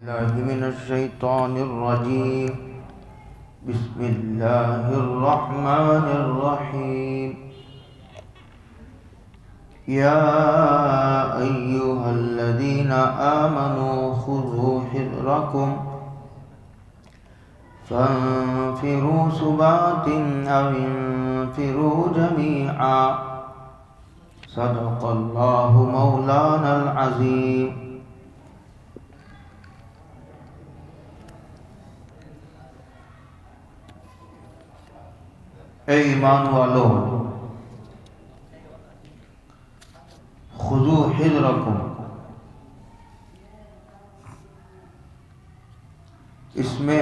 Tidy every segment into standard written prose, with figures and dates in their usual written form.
الله من الشيطان الرجيم. بسم الله الرحمن الرحيم. يا أيها الذين آمنوا خذوا حذركم فانفروا ثبات أو انفروا جميعا. صدق الله مولانا العظيم. اے ایمان والو، خذوا حذرکم، اس میں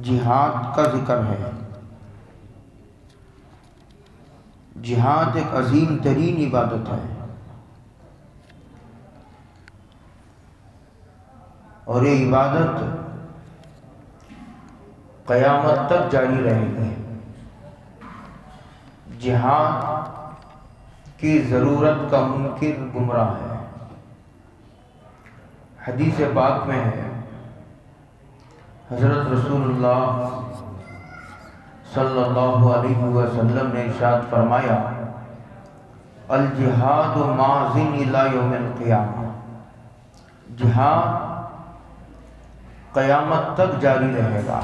جہاد کا ذکر ہے۔ جہاد ایک عظیم ترین عبادت ہے اور یہ عبادت قیامت تک جاری رہے گی۔ جہاد کی ضرورت کا منکر گمراہ ہے۔ حدیث پاک میں ہے، حضرت رسول اللہ صلی اللہ علیہ وسلم نے ارشاد فرمایا، الجہاد ماضٍ الی یوم القیامہ، جہاد قیامت تک جاری رہے گا۔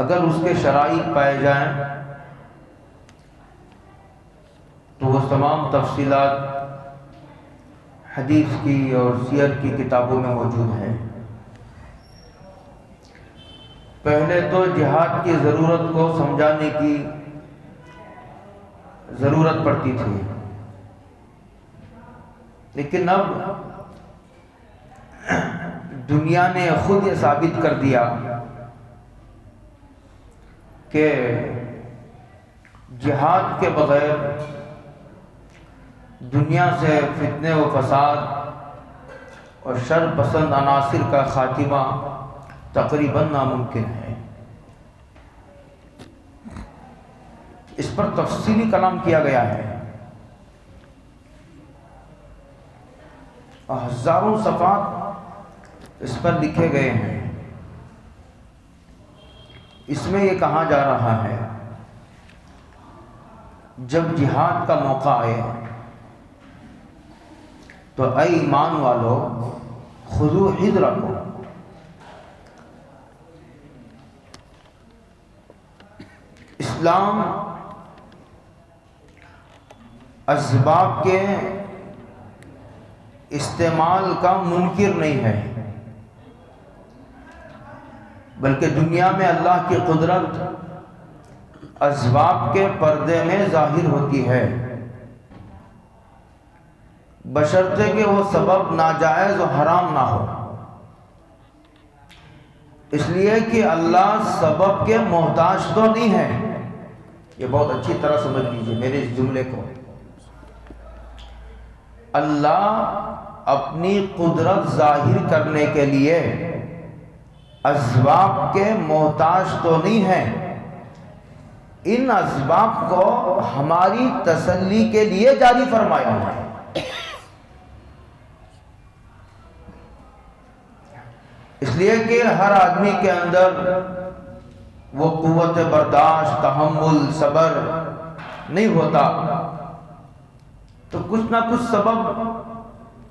اگر اس کے شرائط پائے جائیں تو وہ تمام تفصیلات حدیث کی اور سیر کی کتابوں میں موجود ہیں۔ پہلے تو جہاد کی ضرورت کو سمجھانے کی ضرورت پڑتی تھی، لیکن اب دنیا نے خود یہ ثابت کر دیا کہ جہاد کے بغیر دنیا سے فتنے و فساد اور شر پسند عناصر کا خاتمہ تقریباً ناممکن ہے۔ اس پر تفصیلی کلام کیا گیا ہے اور ہزاروں صفحات اس پر لکھے گئے ہیں۔ اس میں یہ کہا جا رہا ہے، جب جہاد کا موقع آئے تو اے ایمان والو خذوا حذرکم، اسلام اسباب کے استعمال کا منکر نہیں ہے، بلکہ دنیا میں اللہ کی قدرت اسباب کے پردے میں ظاہر ہوتی ہے، بشرطے کہ وہ سبب ناجائز و حرام نہ ہو۔ اس لیے کہ اللہ سبب کے محتاج تو نہیں ہے۔ یہ بہت اچھی طرح سمجھ لیجیے میرے اس جملے کو۔ اللہ اپنی قدرت ظاہر کرنے کے لیے اسباب کے محتاج تو نہیں ہیں، ان اسباب کو ہماری تسلی کے لیے جاری فرمایا ہے۔ اس لیے کہ ہر آدمی کے اندر وہ قوت برداشت، تحمل، صبر نہیں ہوتا، تو کچھ نہ کچھ سبب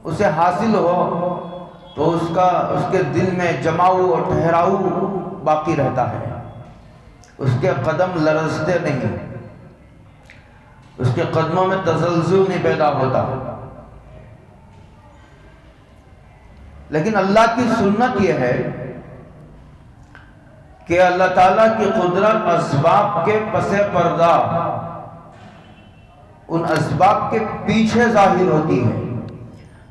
اسے حاصل ہو تو اس کے دل میں جماؤ اور ٹھہراؤ باقی رہتا ہے، اس کے قدم لرزتے نہیں، اس کے قدموں میں تزلزل نہیں پیدا ہوتا۔ لیکن اللہ کی سنت یہ ہے کہ اللہ تعالیٰ کی قدرت اسباب کے پس پردہ ان اسباب کے پیچھے ظاہر ہوتی ہے،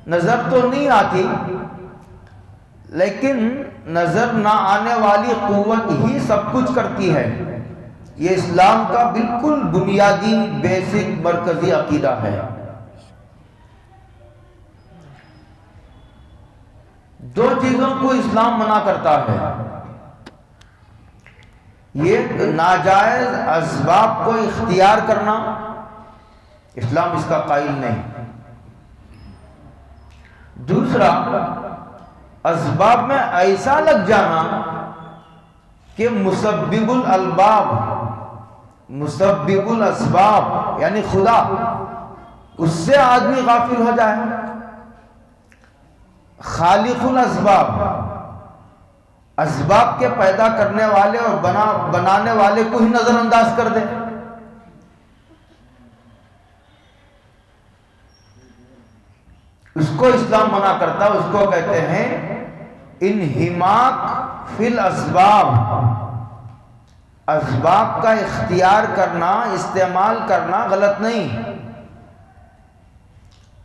نظر تو نہیں آتی، لیکن نظر نہ آنے والی قوت ہی سب کچھ کرتی ہے۔ یہ اسلام کا بالکل بنیادی بیسک مرکزی عقیدہ ہے۔ دو چیزوں کو اسلام منع کرتا ہے، یہ ناجائز اسباب کو اختیار کرنا اسلام اس کا قائل نہیں۔ دوسرا، اسباب میں ایسا لگ جانا کہ مسبب الاسباب یعنی خدا، اس سے آدمی غافل ہو جائے۔ خالق الاسباب، اسباب کے پیدا کرنے والے اور بنانے والے کو ہی نظر انداز کر دے۔ اس کو اسلام منع کرتا ہے، اس کو کہتے ہیں انہماک فی الاسباب۔ اسباب کا اختیار کرنا، استعمال کرنا غلط نہیں،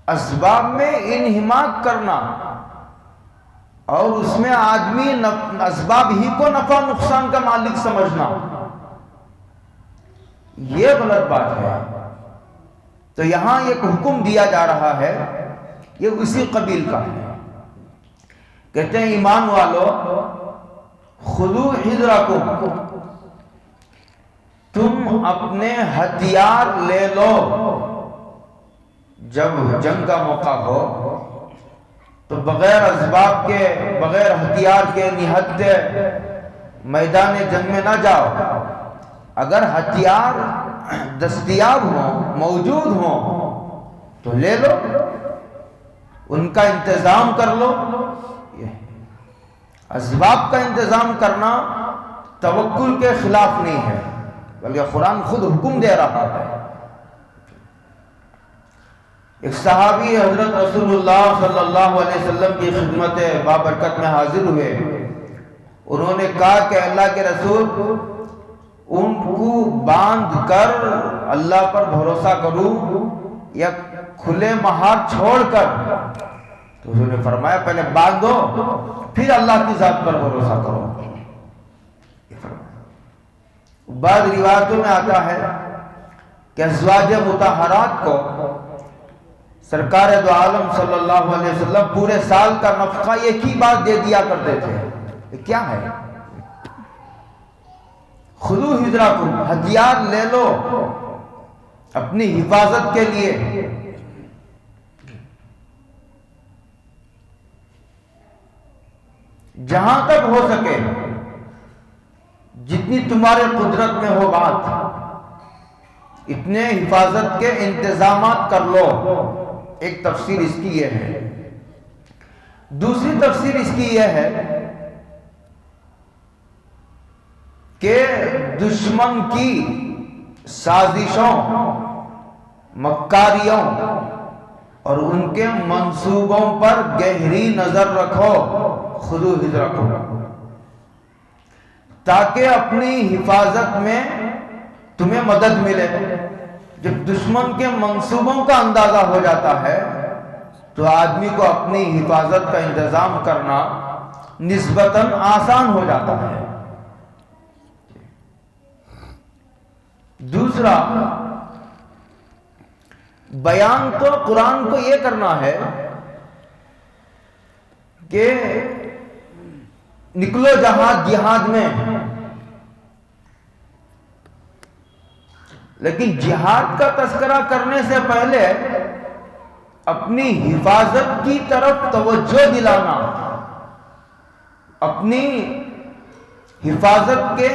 اسباب میں انہماک کرنا اور اس میں آدمی اسباب ہی کو نفع نقصان کا مالک سمجھنا، یہ غلط بات ہے۔ تو یہاں ایک حکم دیا جا رہا ہے، یہ اسی قبیل کا ہے۔ کہتے ہیں ایمان والو خذوا حذرکم، تم اپنے ہتھیار لے لو۔ جب جنگ کا موقع ہو تو بغیر اسباب کے، بغیر ہتھیار کے نہتے میدان جنگ میں نہ جاؤ۔ اگر ہتھیار دستیاب ہوں، موجود ہوں تو لے لو، ان کا انتظام کر لو۔ اسباب کا انتظام کرنا توکل کے خلاف نہیں ہے، بلکہ قرآن خود حکم دے رہا ہے۔ ایک صحابی حضرت رسول اللہ صلی اللہ علیہ وسلم کی خدمت بابرکت میں حاضر ہوئے۔ انہوں نے کہا کہ اللہ کے رسول، ان کو باندھ کر اللہ پر بھروسہ کروں یا کھلے مہار چھوڑ کر؟ تو انہوں نے فرمایا پہلے باندھو پھر اللہ کی ذات پر بھروسہ کرو۔ بعض روایتوں میں آتا ہے کہ ازواج مطہرات کو سرکار دو عالم صلی اللہ علیہ وسلم پورے سال کا نفقہ ایک ہی بار دے دیا کرتے تھے۔ یہ کیا ہے؟ خذوا حذرکم، ہتھیار لے لو اپنی حفاظت کے لیے۔ جہاں تک ہو سکے، جتنی تمہارے قدرت میں ہو بات، اتنے حفاظت کے انتظامات کر لو۔ ایک تفسیر اس کی یہ ہے۔ دوسری تفسیر اس کی یہ ہے کہ دشمن کی سازشوں، مکاریوں اور ان کے منصوبوں پر گہری نظر رکھو۔ خذوا حذرکم، تاکہ اپنی حفاظت میں تمہیں مدد ملے۔ جب دشمن کے منصوبوں کا اندازہ ہو جاتا ہے تو آدمی کو اپنی حفاظت کا انتظام کرنا نسبتاً آسان ہو جاتا ہے۔ دوسرا، بیان تو قرآن کو یہ کرنا ہے کہ نکلو جہاد میں، لیکن جہاد کا تذکرہ کرنے سے پہلے اپنی حفاظت کی طرف توجہ دلانا، اپنی حفاظت کے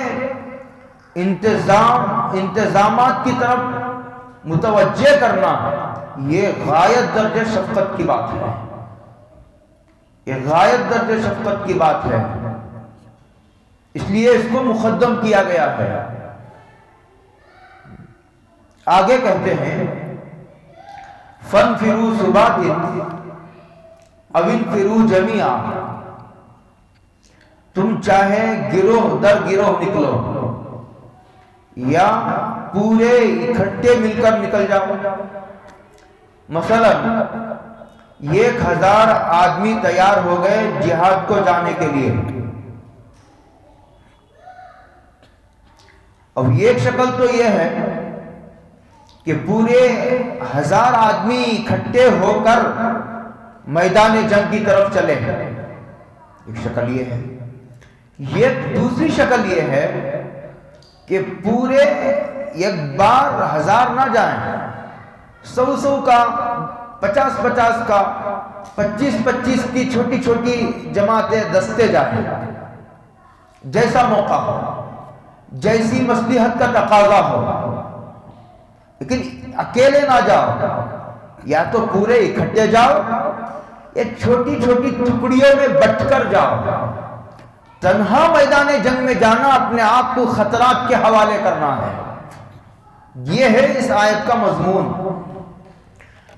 انتظامات کی طرف متوجہ کرنا، یہ غایت درجہ شفقت کی بات ہے۔ یہ غایت درجہ شفقت کی بات ہے، اس لیے اس کو مقدم کیا گیا ہے۔ آگے کہتے ہیں فَانْفِرُوا ثُبَاتٍ أَوْ انْفِرُوا جَمِيعًا، تم چاہے گروہ در گروہ نکلو یا پورے اکٹھے مل کر نکل جاؤ۔ مثلا 1000 آدمی تیار ہو گئے جہاد کو جانے کے لیے، اب ایک شکل تو یہ ہے کہ پورے 1000 آدمی اکٹھے ہو کر میدان جنگ کی طرف چلے، ایک شکل یہ ہے۔ یہ دوسری شکل یہ ہے کہ پورے ایک بار 1000 نہ جائیں، 100 کا، 50 کا، 25 کی چھوٹی چھوٹی جماعتیں، دستے جائیں، جیسا موقع ہو، جیسی مصلحت کا تقاضا ہو، لیکن اکیلے نہ جاؤ، یا تو پورے اکٹھے جاؤ یا چھوٹی چھوٹی ٹکڑیوں میں بٹ کر جاؤ۔ تنہا میدان جنگ میں جانا اپنے آپ کو خطرات کے حوالے کرنا ہے۔ یہ ہے اس آیت کا مضمون۔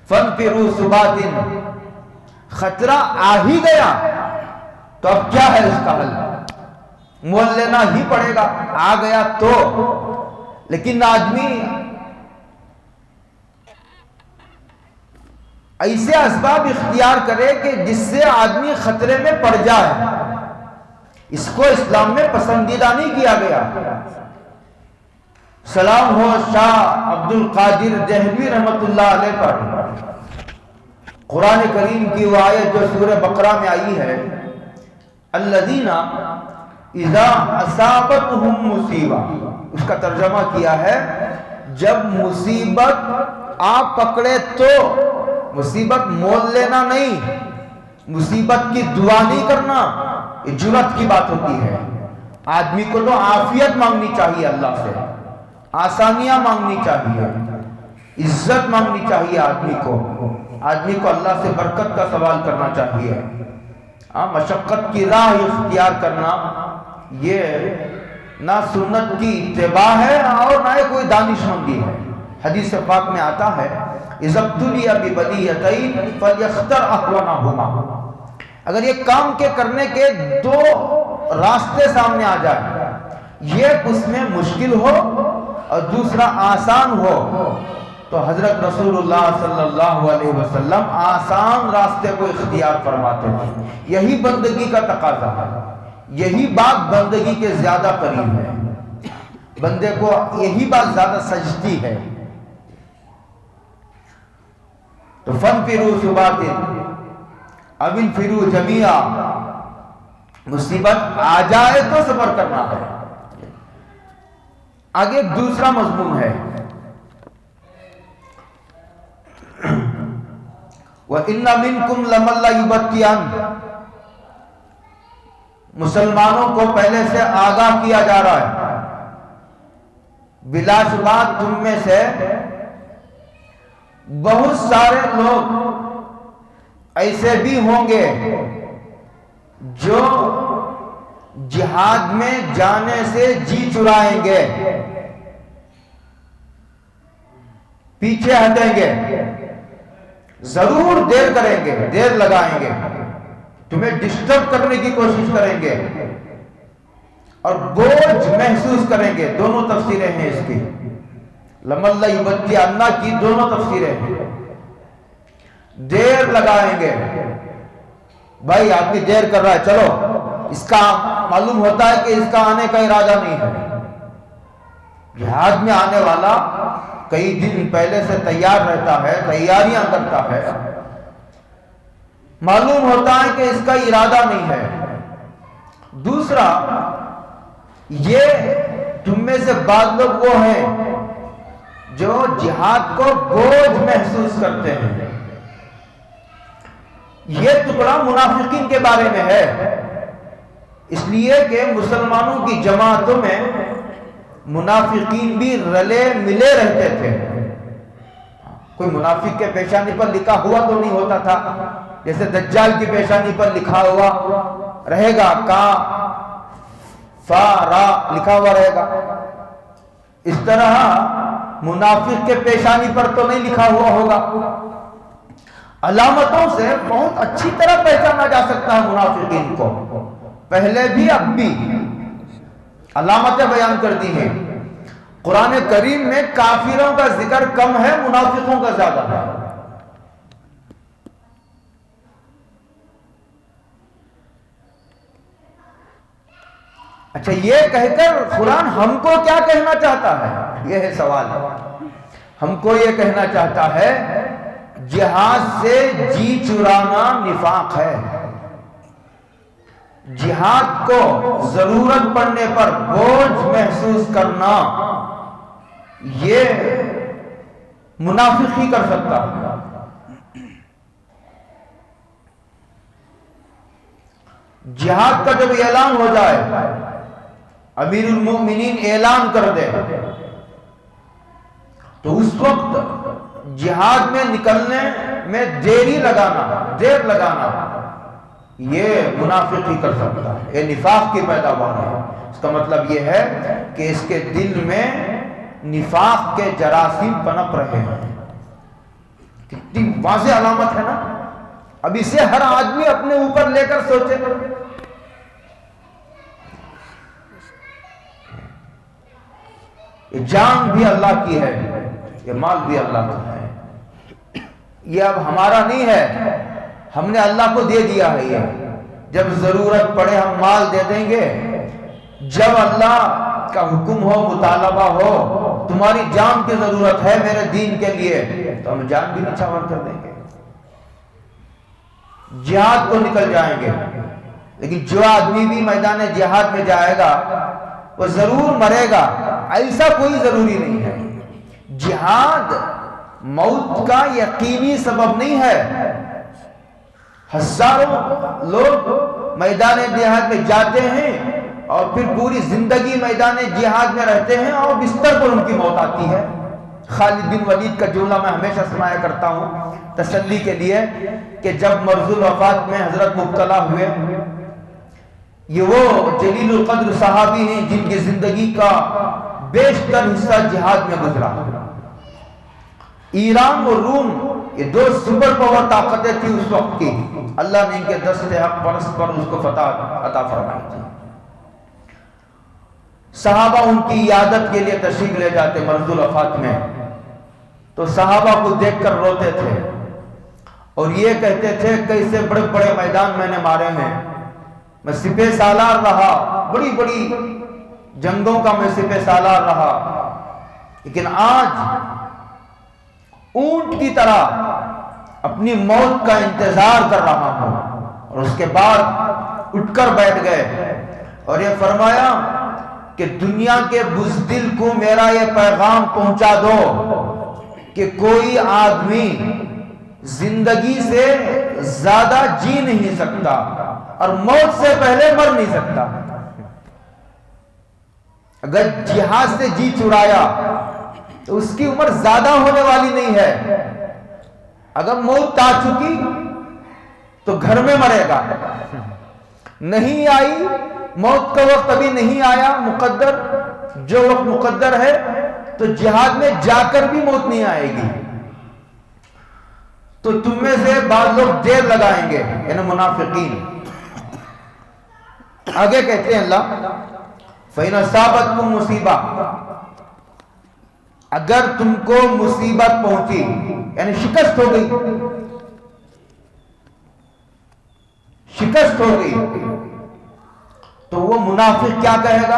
فَانْفِرُوا ثُبَاتٍ، خطرہ آ ہی گیا تو اب کیا ہے اس کا حل؟ مول لینا ہی پڑے گا، آ گیا تو۔ لیکن آدمی ایسے اسباب اختیار کرے کہ جس سے آدمی خطرے میں پڑ جائے، اس کو اسلام میں پسندیدہ نہیں کیا گیا۔ سلام ہو شاہ عبد القادر دہلوی رحمت اللہ علیہ پر، قرآن کریم کی وہ آیت جو سورہ بقرہ میں آئی ہے، الذین اذا اصابتہم مصیبہ، اس کا ترجمہ کیا ہے جب مصیبت آپ پکڑے تو۔ مصیبت مول لینا نہیں، مصیبت کی دعا نہیں کرنا، یہ جرأت کی بات ہوتی ہے۔ آدمی کو تو عافیت مانگنی چاہیے، اللہ سے آسانیاں مانگنی چاہیے، عزت مانگنی چاہیے آدمی کو اللہ سے برکت کا سوال کرنا چاہیے۔ مشقت کی راہ اختیار کرنا یہ نہ سنت کی اتباع ہے اور نہ کوئی دانش مندی ہے۔ حدیث پاک میں آتا ہے اذا ابتلی ببلیۃین فلیختر اهونہما، اگر یہ کام کے کرنے کے 2 راستے سامنے آ جائے، یہ اس میں مشکل ہو اور دوسرا آسان ہو، تو حضرت رسول اللہ صلی اللہ علیہ وسلم آسان راستے کو اختیار فرماتے ہیں۔ یہی بندگی کا تقاضا ہے، یہی بات بندگی کے زیادہ قریب ہے، بندے کو یہی بات زیادہ سجتی ہے۔ تو فَانْفِرُوا ثُبَاتٍ أَوِ انْفِرُوا جَمِيعًا، مصیبت آ جائے تو صبر کرنا ہے۔ آگے ایک دوسرا مضمون ہے، وَإِنَّ مِنْكُمْ لَمَن لَّيُبَطِّئَنَّ، مسلمانوں کو پہلے سے آگاہ کیا جا رہا ہے، بلا شبہ تم میں سے بہت سارے لوگ ایسے بھی ہوں گے جو جہاد میں جانے سے جی چرائیں گے، پیچھے ہٹیں گے، ضرور دیر کریں گے، دیر لگائیں گے، تمہیں ڈسٹرب کرنے کی کوشش کریں گے اور بوجھ محسوس کریں گے۔ دونوں تفسیریں ہیں اس کی، لَمَن لَّيُبَطِّئَنَّ کی دونوں تفسیریں ہیں۔ دیر لگائیں گے، بھائی آدمی دیر کر رہا ہے، چلو، اس کا معلوم ہوتا ہے کہ اس کا آنے کا ارادہ نہیں ہے۔ جہاد میں آنے والا کئی دن پہلے سے تیار رہتا ہے، تیاریاں کرتا ہے، معلوم ہوتا ہے کہ اس کا ارادہ نہیں ہے۔ دوسرا، یہ تم میں سے بعض لوگ وہ ہیں جو جہاد کو بوجھ محسوس کرتے ہیں۔ یہ ٹکڑا منافقین کے بارے میں ہے، اس لیے کہ مسلمانوں کی جماعتوں میں منافقین بھی رلے ملے رہتے تھے۔ کوئی منافق کے پیشانی پر لکھا ہوا تو نہیں ہوتا تھا، جیسے دجال کی پیشانی پر لکھا ہوا رہے گا، کا فا را لکھا ہوا رہے گا، اس طرح منافق کے پیشانی پر تو نہیں لکھا ہوا ہوگا۔ علامتوں سے بہت اچھی طرح پہچانا جا سکتا ہے منافقین کو، پہلے بھی اب بھی علامتیں بیان کر دی ہیں۔ قرآن کریم میں کافروں کا ذکر کم ہے، منافقوں کا زیادہ ہے۔ اچھا، یہ کہہ کر قرآن ہم کو کیا کہنا چاہتا ہے؟ یہ ہے سوال۔ ہم کو یہ کہنا چاہتا ہے جہاد سے جی چرانا نفاق ہے، جہاد کو ضرورت پڑنے پر بوجھ محسوس کرنا یہ منافق ہی کر سکتا ہے۔ جہاد کا جب اعلان ہو جائے، امیر المومنین اعلان کر دے، تو اس وقت جہاد میں نکلنے میں دیر لگانا یہ منافق ہی کر سکتا ہے، یہ نفاق کی پیداوار ہے۔ اس کا مطلب یہ ہے کہ اس کے دل میں نفاق کے جراثیم پنپ رہے ہیں۔ کتنی واضح علامت ہے نا؟ اب اسے ہر آدمی اپنے اوپر لے کر سوچے۔ یہ جان بھی اللہ کی ہے، یہ مال بھی اللہ کا ہے، یہ اب ہمارا نہیں ہے، ہم نے اللہ کو دے دیا ہے۔ یہ جب ضرورت پڑے ہم مال دے دیں گے، جب اللہ کا حکم ہو، مطالبہ ہو، تمہاری جان کی ضرورت ہے میرے دین کے لیے، تو ہم جان بھی نچھاور کر دیں گے، جہاد کو نکل جائیں گے۔ لیکن جو آدمی بھی میدان جہاد میں جائے گا وہ ضرور مرے گا، ایسا کوئی ضروری نہیں ہے۔ جہاد موت کا یقینی سبب نہیں ہے۔ ہزاروں لوگ میدان جہاد میں جاتے ہیں اور پھر پوری زندگی میدان جہاد میں رہتے ہیں اور بستر پر ان کی موت آتی ہے۔ خالد بن ولید کا جملہ میں ہمیشہ سنایا کرتا ہوں تسلی کے لیے، کہ جب مرض الوفات میں حضرت مبتلا ہوئے، یہ وہ جلیل القدر صحابی ہیں جن کی زندگی کا بیشتر حصہ جہاد میں گزرا۔ ایران اور روم یہ دو سپر پاور طاقتیں تھی اس وقت کی، اللہ نے ان کے دست حق پرست پر اس کو فتح عطا فرمائی تھی۔ صحابہ ان کی عیادت کے لیے تشریف لے جاتے مرض الوفات میں، تو صحابہ کو دیکھ کر روتے تھے اور یہ کہتے تھے کیسے بڑے بڑے میدان میں نے مارے ہیں، میں سپہ سالار رہا، بڑی بڑی جنگوں کا میں سپہ سالار رہا، لیکن آج اونٹ کی طرح اپنی موت کا انتظار کر رہا ہوں۔ اور اس کے بعد اٹھ کر بیٹھ گئے اور یہ فرمایا کہ دنیا کے بزدل کو میرا یہ پیغام پہنچا دو کہ کوئی آدمی زندگی سے زیادہ جی نہیں سکتا اور موت سے پہلے مر نہیں سکتا۔ اگر جہاد سے جی چرایا تو اس کی عمر زیادہ ہونے والی نہیں ہے، اگر موت آ چکی تو گھر میں مرے گا، نہیں آئی موت کا وقت ابھی نہیں آیا مقدر، جو وقت مقدر ہے تو جہاد میں جا کر بھی موت نہیں آئے گی، تو تم میں سے بعض لوگ دیر لگائیں گے، یعنی منافقین۔ آگے کہتے ہیں اللہ فَإِنْ أَصَابَتْكُمْ مُصِيبَةٌ، اگر تم کو مصیبت پہنچی یعنی شکست ہو گئی، شکست ہو گئی، تو وہ منافق کیا کہے گا؟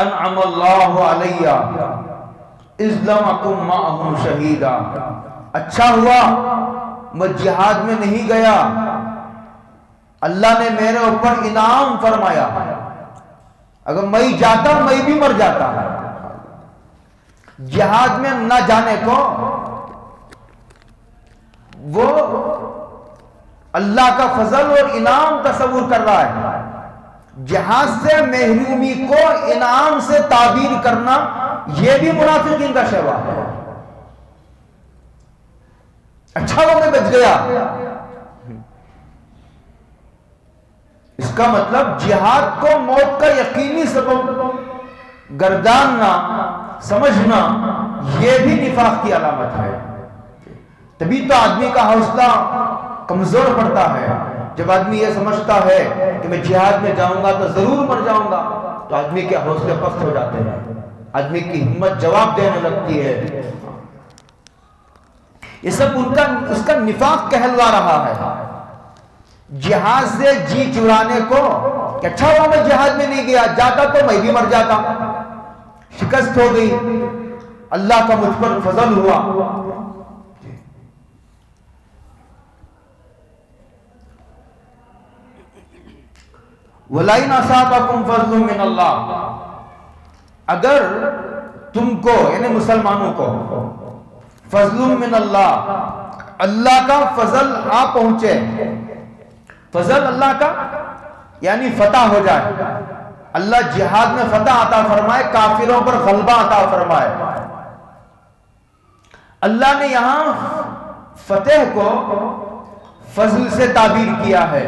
انعم اللہ علیہ اذ لم اکن معہم شہیدا، اچھا ہوا میں جہاد میں نہیں گیا، اللہ نے میرے اوپر انعام فرمایا، اگر میں جاتا میں بھی مر جاتا۔ جہاد میں نہ جانے کو وہ اللہ کا فضل اور انعام تصور کر رہا ہے، جہاد سے محرومی کو انعام سے تعبیر کرنا یہ بھی منافقین کا شیوا ہے۔ اچھا وہ میں بچ گیا، اس کا مطلب جہاد کو موت کا یقینی سبب گرداننا، سمجھنا، یہ بھی نفاق کی علامت ہے۔ تبھی تو آدمی کا حوصلہ کمزور پڑتا ہے، جب آدمی یہ سمجھتا ہے کہ میں جہاد میں جاؤں گا تو ضرور مر جاؤں گا، تو آدمی کے حوصلے پست ہو جاتے ہیں، آدمی کی ہمت جواب دینے لگتی ہے۔ یہ سب اس کا نفاق کہلوا رہا ہے، جہاد سے جی چرانے کو کہ اچھا ہوا میں جہاد میں نہیں گیا، جاتا تو میں بھی مر جاتا، شکست ہو گئی، اللہ کا مجھ پر فضل ہوا۔ وَلَئِنْ أَصَابَكُمْ فَضْلٌ مِّنَ اللَّهِ، اگر تم کو یعنی مسلمانوں کو فضل من اللہ، اللہ کا فضل آ پہنچے، فضل اللہ کا یعنی فتح ہو جائے، اللہ جہاد میں فتح عطا فرمائے، کافروں پر غلبہ عطا فرمائے۔ اللہ نے یہاں فتح کو فضل سے تعبیر کیا ہے،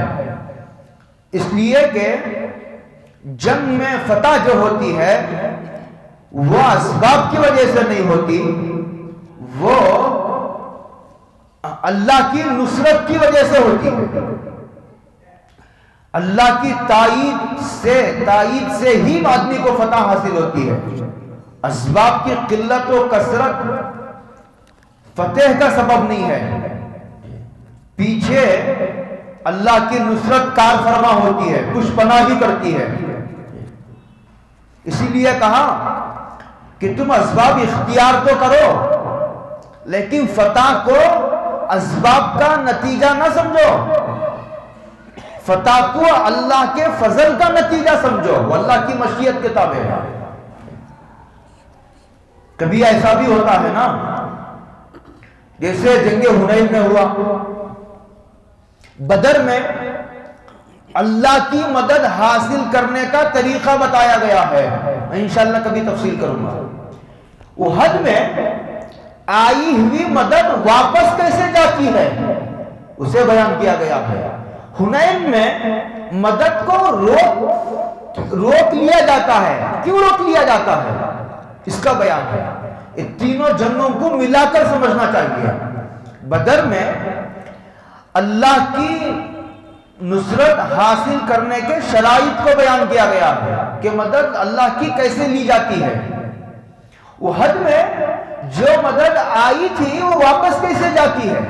اس لیے کہ جنگ میں فتح جو ہوتی ہے وہ اسباب کی وجہ سے نہیں ہوتی، وہ اللہ کی نصرت کی وجہ سے ہوتی ہے۔ اللہ کی تائید سے ہی آدمی کو فتح حاصل ہوتی ہے۔ اسباب کی قلت و کثرت فتح کا سبب نہیں ہے، پیچھے اللہ کی نصرت کار فرما ہوتی ہے، کچھ پناہی کرتی ہے۔ اسی لیے کہا کہ تم اسباب اختیار تو کرو، لیکن فتح کو اسباب کا نتیجہ نہ سمجھو، فتح کو اللہ کے فضل کا نتیجہ سمجھو، وہ اللہ کی مشیت کے تابع ہے۔ کبھی ایسا بھی ہوتا ہے نا، جیسے جنگ حنین میں ہوا، بدر میں اللہ کی مدد حاصل کرنے کا طریقہ بتایا گیا ہے، میں انشاءاللہ کبھی تفصیل کروں گا۔ احد میں آئی ہوئی مدد واپس کیسے جاتی ہے اسے بیان کیا گیا ہے۔ حنین میں مدد کو روک لیا جاتا ہے، کیوں روک لیا جاتا ہے اس کا بیان ہے۔ ان تینوں جنگوں کو ملا کر سمجھنا چاہیے۔ بدر میں اللہ کی نصرت حاصل کرنے کے شرائط کو بیان کیا گیا ہے کہ مدد اللہ کی کیسے لی جاتی ہے۔ احد میں جو مدد آئی تھی وہ واپس کیسے جاتی ہے،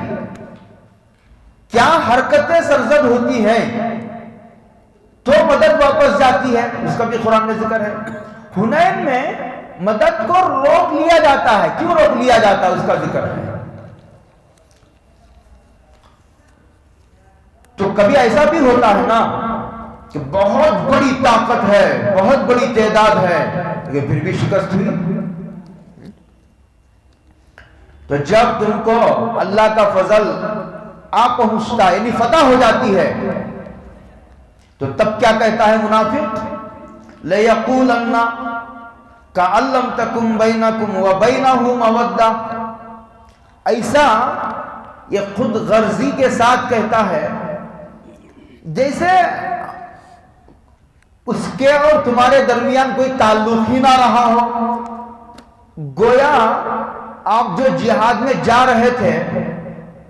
کیا حرکتیں سرزد ہوتی ہیں تو مدد واپس جاتی ہے، اس کا بھی قرآن میں ذکر ہے۔ حنین میں مدد کو روک لیا جاتا ہے، کیوں روک لیا جاتا ہے اس کا ذکر ہے۔ تو کبھی ایسا بھی ہوتا ہے نا کہ بہت بڑی طاقت ہے، بہت بڑی تعداد ہے، لیکن پھر بھی شکست ہوئی۔ تو جب تم کو اللہ کا فضل آ پہنچتا ہے، یعنی فتح ہو جاتی ہے، تو تب کیا کہتا ہے منافق؟ لَيَقُولَنَّ كَأَن لَّمْ تَكُن بَيْنَكُمْ وَبَيْنَهُ مَوَدَّةٌ، ایسا یہ خود غرضی کے ساتھ کہتا ہے جیسے اس کے اور تمہارے درمیان کوئی تعلق ہی نہ رہا ہو، گویا آپ جو جہاد میں جا رہے تھے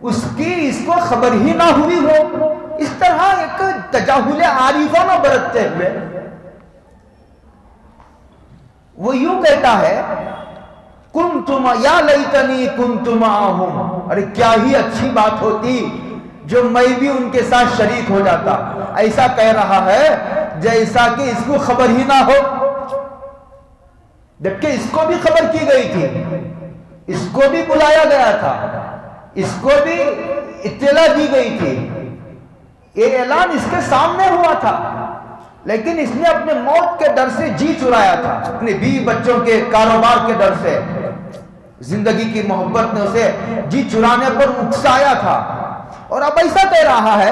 اس کی اس کو خبر ہی نہ ہوئی ہو۔ اس طرح ایک تجاہل عارفانہ برتتے ہوئے وہ یوں کہتا ہے کنتم یا لیتنی کنت معہم، ارے کیا ہی اچھی بات ہوتی جو میں بھی ان کے ساتھ شریک ہو جاتا۔ ایسا کہہ رہا ہے جیسا کہ اس کو خبر ہی نہ ہو، جبکہ اس کو بھی خبر کی گئی تھی، اس کو بھی بلایا گیا تھا، اس کو بھی اطلاع دی گئی تھی، یہ اعلان اس کے سامنے ہوا تھا، لیکن اس نے اپنے موت کے ڈر سے جی چرایا تھا، اپنے بیوی بچوں کے کاروبار کے ڈر سے، زندگی کی محبت نے اسے جی چرانے پر اکسایا تھا۔ اور اب ایسا کہہ رہا ہے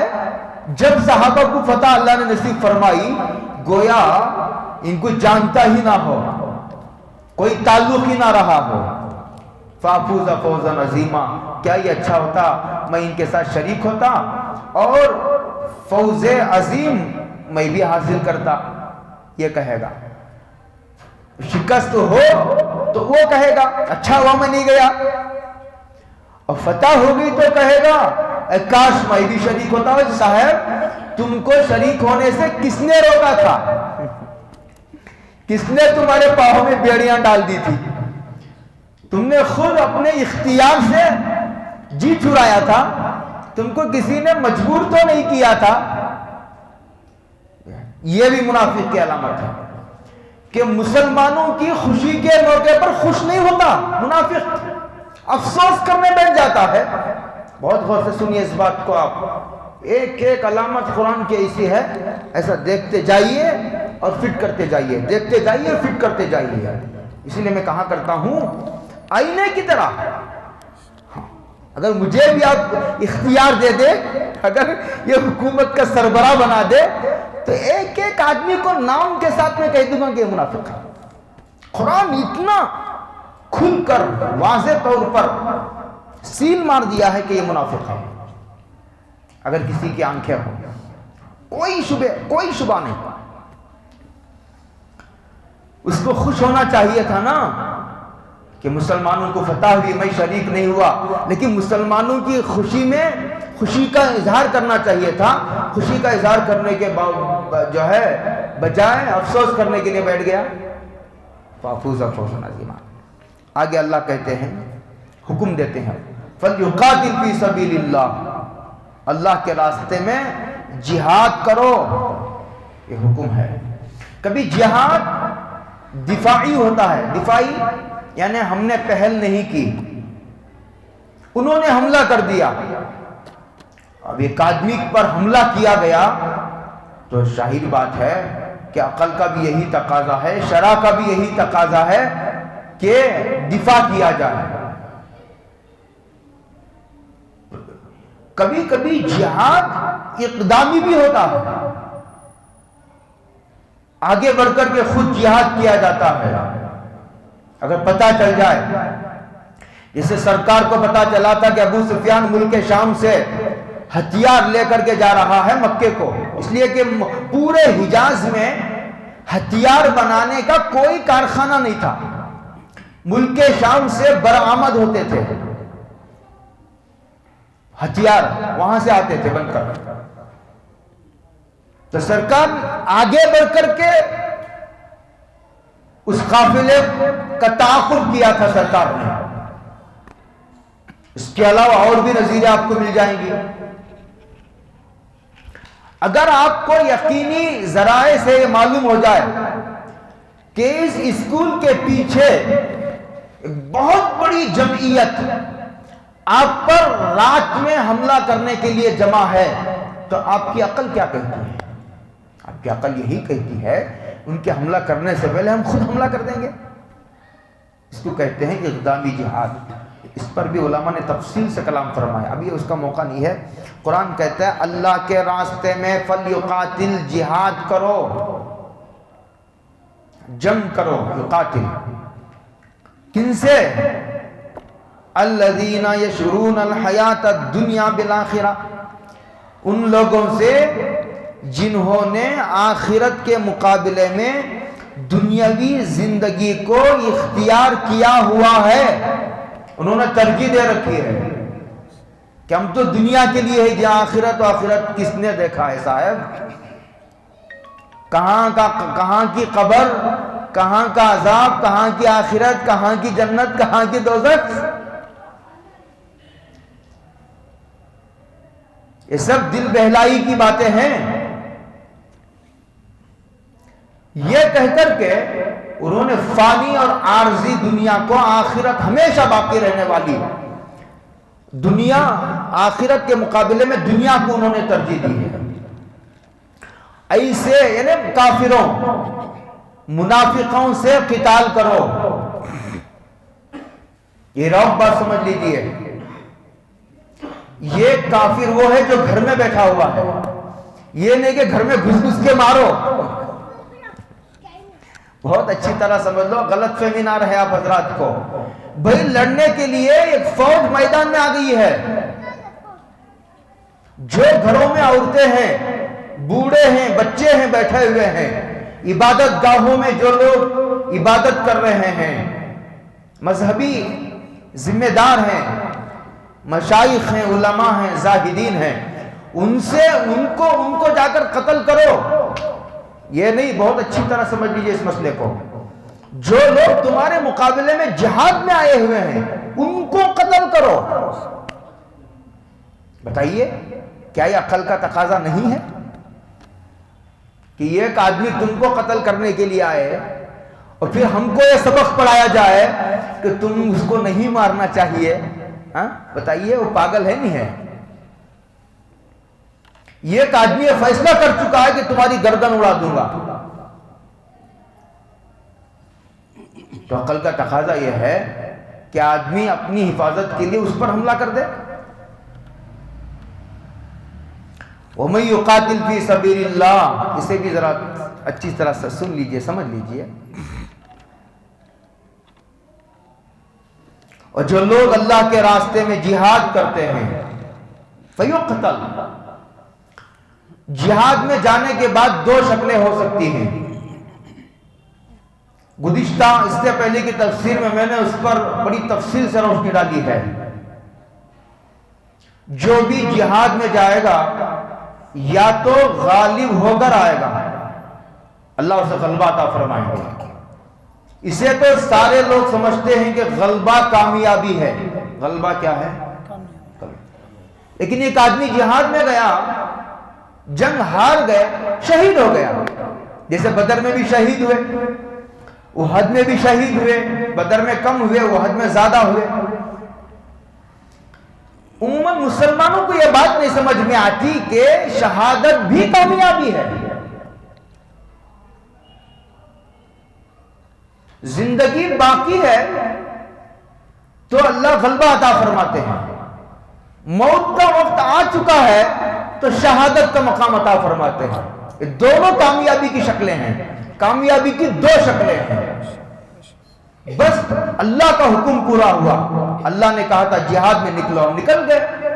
جب صحابہ کو فتح اللہ نے نصیب فرمائی، گویا ان کو جانتا ہی نہ ہو، کوئی تعلق ہی نہ رہا ہو۔ فافوز فوزا عظیما، کیا یہ اچھا ہوتا میں ان کے ساتھ شریک ہوتا اور فوز عظیم میں بھی حاصل کرتا، یہ کہے گا۔ شکست ہو تو وہ کہے گا اچھا ہوا میں نہیں گیا، اور فتح ہوگی تو کہے گا اے کاش میں بھی شریک ہوتا۔ صاحب تم کو شریک ہونے سے کس نے روکا تھا؟ کس نے تمہارے پاؤں میں بیڑیاں ڈال دی تھی؟ تم نے خود اپنے اختیار سے جی چرایا تھا، تم کو کسی نے مجبور تو نہیں کیا تھا۔ یہ بھی منافق کی علامت ہے کہ مسلمانوں کی خوشی کے موقع پر خوش نہیں ہوتا، منافق افسوس کرنے بیٹھ جاتا ہے۔ بہت غور سے سنیے اس بات کو آپ، ایک ایک علامت قرآن کی ایسی ہے، ایسا دیکھتے جائیے اور فٹ کرتے جائیے، دیکھتے جائیے اور فٹ کرتے جائیے۔ اسی لیے میں کہا کرتا ہوں آئینے کی طرح، اگر مجھے بھی آپ اختیار دے دے، اگر یہ حکومت کا سربراہ بنا دے، تو ایک ایک آدمی کو نام کے ساتھ میں کہہ دوں گا کہ یہ منافق ہے۔ قرآن اتنا کھل کر واضح طور پر سیل مار دیا ہے کہ یہ منافق ہے۔ اگر کسی کی آنکھیں ہوں، کوئی شبہ نہیں۔ اس کو خوش ہونا چاہیے تھا نا کہ مسلمانوں کو فتح ہوئی، میں شریک نہیں ہوا، لیکن مسلمانوں کی خوشی میں خوشی کا اظہار کرنا چاہیے تھا۔ خوشی کا اظہار کرنے کے جو ہے بجائے افسوس کرنے کے لیے بیٹھ گیا۔ فافوز فوزا عظیما۔ آگے اللہ کہتے ہیں، حکم دیتے ہیں، فَلْيُقَاتِلْ فِي سَبِيلِ اللَّهِ، اللہ کے راستے میں جہاد کرو، یہ حکم ہے۔ کبھی جہاد دفاعی ہوتا ہے، دفاعی یعنی ہم نے پہل نہیں کی، انہوں نے حملہ کر دیا، اب ایک آدمی پر حملہ کیا گیا تو ظاہر بات ہے کہ عقل کا بھی یہی تقاضا ہے، شرع کا بھی یہی تقاضا ہے کہ دفاع کیا جائے۔ کبھی کبھی جہاد اقدامی بھی ہوتا ہے، آگے بڑھ کر کے خود جہاد کیا جاتا ہے۔ اگر پتہ چل جائے، جسے سرکار کو پتہ چلا تھا کہ ابو سفیان ملک شام سے ہتھیار لے کر کے جا رہا ہے مکے کو، اس لیے کہ پورے حجاز میں ہتھیار بنانے کا کوئی کارخانہ نہیں تھا، ملک شام سے برآمد ہوتے تھے ہتھیار، وہاں سے آتے تھے بن کر۔ تو سرکار آگے بڑھ کر کے اس قافلے کا تعاقب کیا تھا سرکار نے۔ اس کے علاوہ اور بھی نظیریں آپ کو مل جائیں گی۔ اگر آپ کو یقینی ذرائع سے یہ معلوم ہو جائے کہ اس اسکول کے پیچھے بہت بڑی جمعیت آپ پر رات میں حملہ کرنے کے لیے جمع ہے، تو آپ کی عقل کیا کہتی ہے؟ آپ کی عقل یہی کہتی ہے ان کے حملہ کرنے سے پہلے ہم خود حملہ کر دیں گے۔ اس کو کہتے ہیں اقدامی جہاد۔ اس پر بھی علماء نے تفصیل سے کلام فرمایا، ابھی اس کا موقع نہیں ہے۔ قرآن کہتا ہے اللہ کے راستے میں فلیقاتل، جہاد کرو، جنگ کرو، یقاتل کن سے؟ الذین یشرون الحیات الدنیا بالآخرہ، ان لوگوں سے جنہوں نے آخرت کے مقابلے میں دنیاوی زندگی کو اختیار کیا ہوا ہے، انہوں نے ترجیح دے رکھی ہے کہ ہم تو دنیا کے لیے ہے، جہاں آخرت و آخرت کس نے دیکھا ہے صاحب؟ کہاں کی قبر، کہاں کا عذاب، کہاں کی آخرت، کہاں کی جنت، کہاں کی دوزخ؟ یہ سب دل بہلائی کی باتیں ہیں۔ یہ کہہ کر کے انہوں نے فانی اور عارضی دنیا کو، آخرت ہمیشہ باقی رہنے والی دنیا، آخرت کے مقابلے میں دنیا کو انہوں نے ترجیح دی ہے۔ ایسے یعنی کافروں، منافقوں سے قتال کرو۔ یہ رعب بات سمجھ لیجئے، یہ کافر وہ ہے جو گھر میں بیٹھا ہوا ہے، یہ نہیں کہ گھر میں گھس گھس کے مارو۔ بہت اچھی طرح سمجھ لو، غلط فہمی نہ رہے آپ حضرات کو۔ بھائی لڑنے کے لیے ایک فوج میدان میں آ گئی ہے، جو گھروں میں عورتیں ہیں، بوڑھے ہیں، بچے ہیں، بیٹھے ہوئے ہیں، عبادت گاہوں میں جو لوگ عبادت کر رہے ہیں، مذہبی ذمہ دار ہیں، مشائخ ہیں، علماء ہیں، زاہدین ہیں، ان کو جا کر قتل کرو۔ یہ نہیں، بہت اچھی طرح سمجھ لیجیے اس مسئلے کو، جو لوگ تمہارے مقابلے میں جہاد میں آئے ہوئے ہیں ان کو قتل کرو۔ بتائیے کیا یہ عقل کا تقاضا نہیں ہے کہ یہ ایک آدمی تم کو قتل کرنے کے لیے آئے اور پھر ہم کو یہ سبق پڑھایا جائے کہ تم اس کو نہیں مارنا چاہیے؟ ہاں بتائیے وہ پاگل ہے نہیں ہے؟ یہ ایک آدمی فیصلہ کر چکا ہے کہ تمہاری گردن اڑا دوں گا. تو عقل کا تقاضا یہ ہے کہ آدمی اپنی حفاظت کے لیے اس پر حملہ کر دے. وَمَن يُقَاتِلْ فِي سَبِيلِ اللَّهِ، اسے بھی ذرا اچھی طرح سے سن لیجئے، سمجھ لیجئے. اور جو لوگ اللہ کے راستے میں جہاد کرتے ہیں فَيُقْتَلْ، جہاد میں جانے کے بعد دو شکلیں ہو سکتی ہیں. گزشتہ اس سے پہلے کی تفسیر میں نے اس پر بڑی تفصیل سے روشنی ڈالی ہے. جو بھی جہاد میں جائے گا یا تو غالب ہو کر آئے گا، اللہ اسے غلبہ عطا فرمائیں گے. اسے تو سارے لوگ سمجھتے ہیں کہ غلبہ کامیابی ہے. غلبہ کیا ہے؟ لیکن ایک آدمی جہاد میں گیا، جنگ ہار گئے، شہید ہو گیا. جیسے بدر میں بھی شہید ہوئے، احد میں بھی شہید ہوئے. بدر میں کم ہوئے، احد میں زیادہ ہوئے. عموماً مسلمانوں کو یہ بات نہیں سمجھ میں آتی کہ شہادت بھی کامیابی ہے. زندگی باقی ہے تو اللہ غلبہ عطا فرماتے ہیں. موت کا وقت آ چکا ہے تو شہادت کا مقام عطا فرماتے ہیں. یہ دونوں کامیابی کی شکلیں ہیں. کامیابی کی دو شکلیں ہیں. بس اللہ کا حکم پورا ہوا. اللہ نے کہا تھا جہاد میں نکلو، نکل گئے.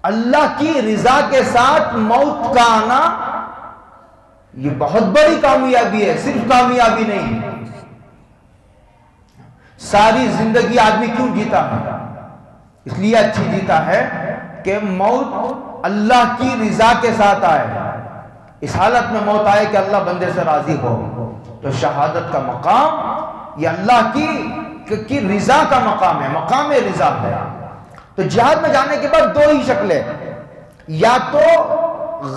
اللہ کی رضا کے ساتھ موت کا آنا یہ بہت بڑی کامیابی ہے، صرف کامیابی نہیں. ساری زندگی آدمی کیوں جیتا ہے؟ اس لیے اچھی جیتا ہے کہ موت اللہ کی رضا کے ساتھ آئے. اس حالت میں موت آئے کہ اللہ بندے سے راضی ہو. تو شہادت کا مقام یہ اللہ کی رضا کا مقام ہے، مقام رضا ہے. تو جہاد میں جانے کے بعد دو ہی شکلیں، یا تو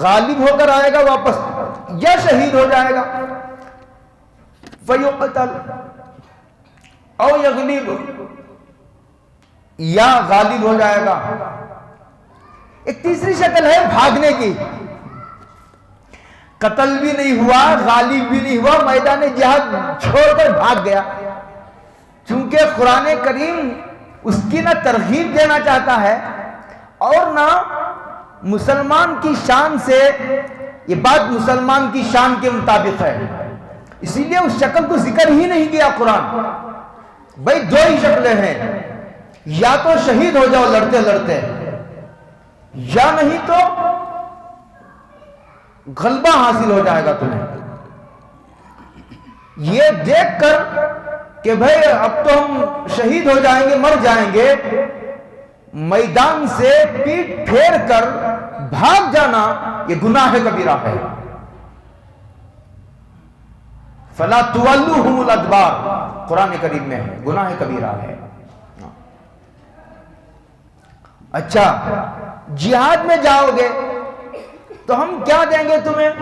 غالب ہو کر آئے گا واپس یا شہید ہو جائے گا. فَيُقْتَلْ او یغلب، یا غالب ہو جائے گا. ایک تیسری شکل ہے بھاگنے کی. قتل بھی نہیں ہوا، غالب بھی نہیں ہوا، میدان جہاد چھوڑ کر بھاگ گیا. چونکہ قرآن کریم اس کی نہ ترغیب دینا چاہتا ہے اور نہ مسلمان کی شان سے، یہ بات مسلمان کی شان کے مطابق ہے، اسی لیے اس شکل کو ذکر ہی نہیں کیا قرآن. بھائی دو ہی شکلیں ہیں، یا تو شہید ہو جاؤ لڑتے لڑتے، یا نہیں تو غلبہ حاصل ہو جائے گا تمہیں. یہ دیکھ کر کہ بھئی اب تو ہم شہید ہو جائیں گے، مر جائیں گے، میدان سے پیٹ پھیر کر بھاگ جانا یہ گناہ کبیرہ ہے. فَلَا تُوَلُّوهُمُ الْأَدْبَارَ قرآن کریم میں ہے، گناہ کبیرہ ہے. اچھا جہاد میں جاؤ گے تو ہم کیا دیں گے تمہیں؟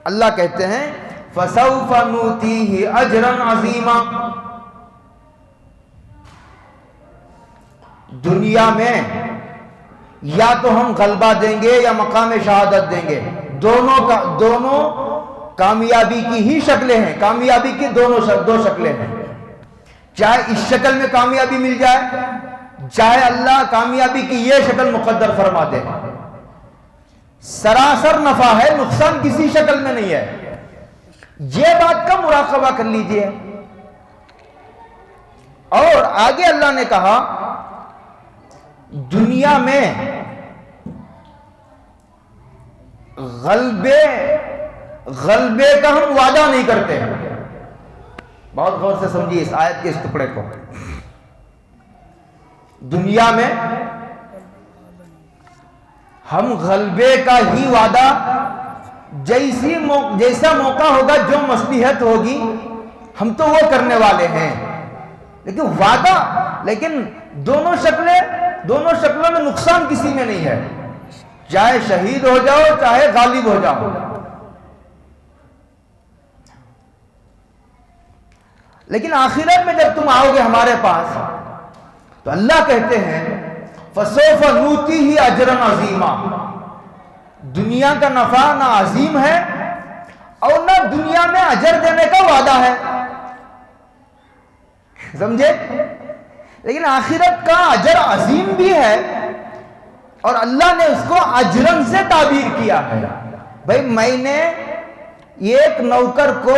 اللہ کہتے ہیں فَسَوْفَ نُؤْتِيهِ أَجْرًا عَظِيمًا. دنیا میں یا تو ہم غلبہ دیں گے یا مقام شہادت دیں گے. دونوں کامیابی کی ہی شکلیں ہیں. کامیابی کی دو شکلیں ہیں. چاہے اس شکل میں کامیابی مل جائے، چاہے اللہ کامیابی کی یہ شکل مقدر فرما دے. سراسر نفع ہے، نقصان کسی شکل میں نہیں ہے. یہ بات کا مراقبہ کر لیجئے. اور آگے اللہ نے کہا دنیا میں غلبے کا ہم وعدہ نہیں کرتے. بہت غور سے سمجھیے اس آیت کے اس ٹکڑے کو. دنیا میں ہم غلبے کا ہی وعدہ، جیسا موقع ہوگا، جو مصلحت ہوگی ہم تو وہ کرنے والے ہیں. لیکن وعدہ، لیکن دونوں شکلوں میں نقصان کسی میں نہیں ہے. چاہے شہید ہو جاؤ چاہے غالب ہو جاؤ. لیکن آخرت میں جب تم آؤ گے ہمارے پاس تو اللہ کہتے ہیں فسوف نؤتیہ اجرا عظیما، دنیا کا نفع نہ عظیم ہے اور نہ دنیا میں اجر دینے کا وعدہ ہے، سمجھے؟ لیکن آخرت کا اجر عظیم بھی ہے اور اللہ نے اس کو اجرن سے تعبیر کیا ہے۔ بھائی میں نے ایک نوکر کو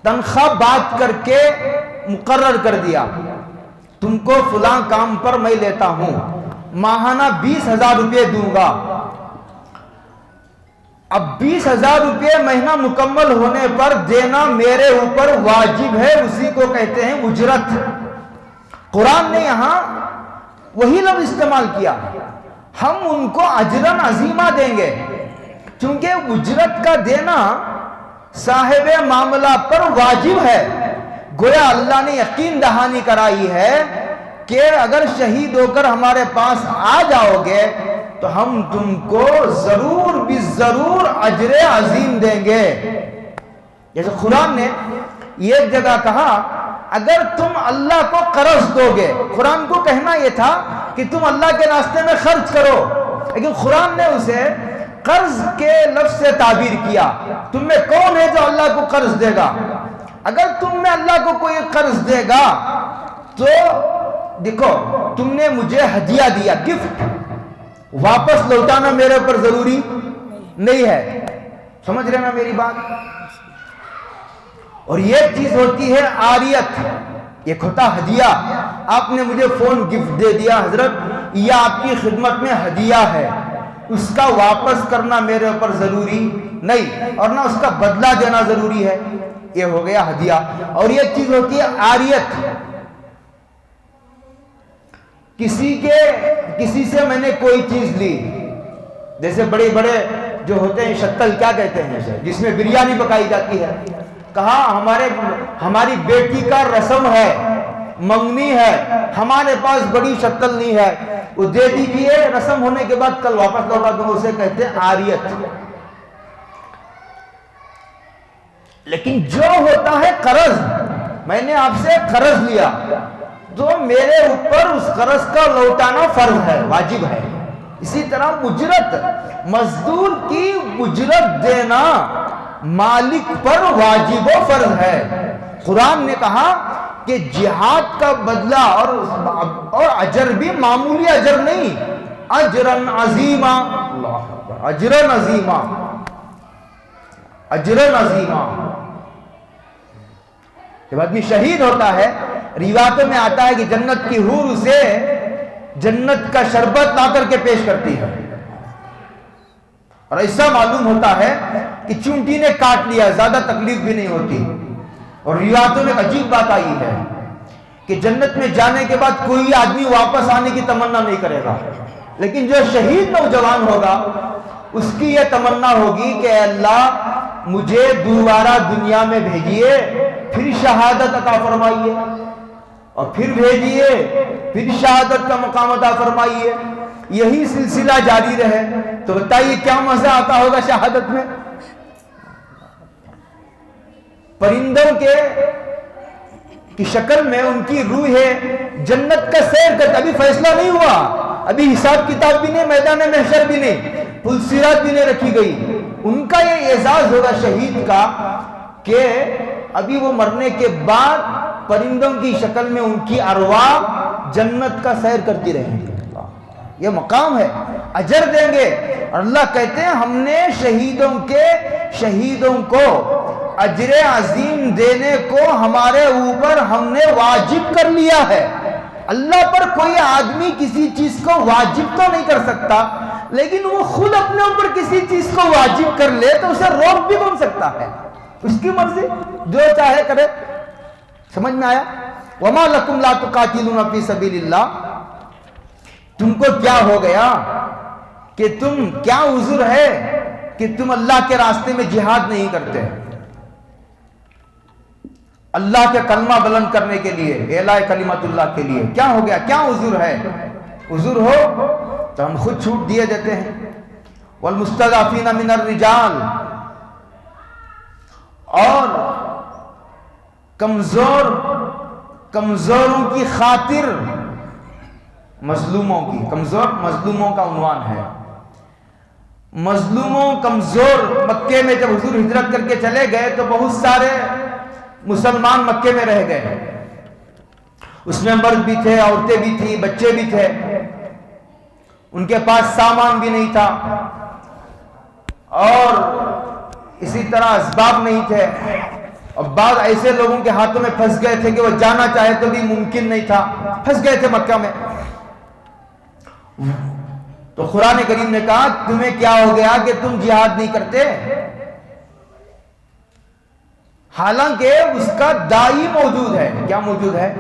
تنخواہ بات کر کے مقرر کر دیا، تم کو فلاں کام پر میں لیتا ہوں، ماہانہ 20,000 روپے دوں گا۔ اب 20,000 روپے مہینہ مکمل ہونے پر دینا میرے اوپر واجب ہے، اسی کو کہتے ہیں اجرت۔ قرآن نے یہاں وہی لفظ استعمال کیا، ہم ان کو اجرن عظیمہ دیں گے، چونکہ اجرت کا دینا صاحب معاملہ پر واجب ہے۔ گویا اللہ نے یقین دہانی کرائی ہے کہ اگر شہید ہو کر ہمارے پاس آ جاؤ گے تو ہم تم کو ضرور بالضرور اجر عظیم دیں گے۔ جیسے قرآن نے ایک جگہ کہا اگر تم اللہ کو قرض دو گے، قرآن کو کہنا یہ تھا کہ تم اللہ کے راستے میں خرچ کرو، لیکن قرآن نے اسے قرض کے لفظ سے تعبیر کیا۔ تم میں کون ہے جو اللہ کو قرض دے گا؟ اگر تم میں اللہ کو کوئی قرض دے گا تو دیکھو تم نے مجھے ہدیہ دیا، گفٹ، واپس لوٹانا میرے اوپر ضروری نہیں ہے، سمجھ رہے نا میری بات؟ اور یہ چیز ہوتی ہے عاریت، ایک ہوتا ہدیہ، آپ نے مجھے فون گفٹ دے دیا حضرت، یہ آپ کی خدمت میں ہدیہ ہے، اس کا واپس کرنا میرے اوپر ضروری نہیں اور نہ اس کا بدلہ دینا ضروری ہے، یہ ہو گیا ہدیہ۔ اور یہ چیز ہوتی ہے عاریت، کسی سے میں نے کوئی چیز لی، جیسے بڑے بڑے جو ہوتے ہیں شتل، کیا کہتے ہیں اسے، جس میں بریانی پکائی جاتی ہے، کہا ہماری بیٹی کا رسم ہے، منگنی ہے، ہمارے پاس بڑی شتل نہیں ہے، وہ دے دیجئے، رسم ہونے کے بعد کل واپس لوٹا دوں، اسے کہتے ہیں عاریت۔ لیکن جو ہوتا ہے قرض، میں نے آپ سے قرض لیا تو میرے اوپر اس قرض کا لوٹانا فرض ہے، واجب ہے۔ اسی طرح اجرت، مزدور کی اجرت دینا مالک پر واجب و فرض ہے۔ قرآن نے کہا کہ جہاد کا بدلہ اور اجر بھی معمولی اجر نہیں، اجرن عظیما، اجرن عظیما، اجرن عظیما۔ جب آدمی شہید ہوتا ہے، روایتوں میں آتا ہے کہ جنت کی حور اسے جنت کا شربت لا کر کے پیش کرتی ہے، اور ایسا معلوم ہوتا ہے کہ چونٹی نے کاٹ لیا، زیادہ تکلیف بھی نہیں ہوتی۔ اور روایتوں میں عجیب بات آئی ہے کہ جنت میں جانے کے بعد کوئی آدمی واپس آنے کی تمنا نہیں کرے گا، لیکن جو شہید نوجوان ہوگا اس کی یہ تمنا ہوگی کہ اے اللہ مجھے دوبارہ دنیا میں بھیجیے، پھر شہادت عطا فرمائیے، اور پھر بھیجیے، پھر شہادت کا مقام عطا فرمائیے، یہی سلسلہ جاری رہے۔ تو بتائیے کیا مزہ آتا ہوگا شہادت میں؟ پرندوں کی شکل میں ان کی روح ہے، جنت کا سیر کرتا، ابھی فیصلہ نہیں ہوا، ابھی حساب کتاب بھی نہیں، میدان محشر بھی نہیں، پل صراط بھی نہیں رکھی گئی، ان کا یہ اعزاز ہوگا شہید کا کہ ابھی وہ مرنے کے بعد پرندوں کی شکل میں ان کی ارواح جنت کا سیر کرتی رہیں گے۔ یہ مقام ہے، اجر دیں گے۔ اور اللہ کہتے ہیں ہم نے شہیدوں کو اجر عظیم دینے کو ہمارے اوپر ہم نے واجب کر لیا ہے۔ اللہ پر کوئی آدمی کسی چیز کو واجب تو نہیں کر سکتا، لیکن وہ خود اپنے اوپر کسی چیز کو واجب کر لے تو اسے روک بھی کون سکتا ہے؟ اس کی مرضی، جو چاہے کرے۔ سمجھ میں آیا؟ وَمَا لَكُمْ لَا تُقَاتِلُونَ فِي سَبِيلِ اللَّهِ، تم کو کیا ہو گیا کہ تم، کیا عذر ہے کہ تم اللہ کے راستے میں جہاد نہیں کرتے؟ اللہ کے کلمہ بلند کرنے کے لیے، اعلاء کلمت اللہ کے لیے کیا ہو گیا؟ کیا عذر ہے؟ عذر ہو تو ہم خود چھوٹ دیے دیتے ہیں۔ والمستضعفین من الرجال، اور کمزوروں کی خاطر مظلوموں کی، کمزور مظلوموں کا عنوان ہے۔ مظلوموں کمزور، مکے میں جب حضور ہجرت کر کے چلے گئے تو بہت سارے مسلمان مکے میں رہ گئے، اس میں مرد بھی تھے، عورتیں بھی تھیں، بچے بھی تھے، ان کے پاس سامان بھی نہیں تھا اور اسی طرح اسباب نہیں تھے، اور بعض ایسے لوگوں کے ہاتھوں میں پھنس گئے تھے کہ وہ جانا چاہے تو بھی ممکن نہیں تھا، پھنس گئے تھے مکہ میں۔ تو قرآن کریم نے کہا تمہیں کیا ہو گیا کہ تم جہاد نہیں کرتے؟ حالانکہ اس کا داعی موجود ہے۔ کیا موجود ہے؟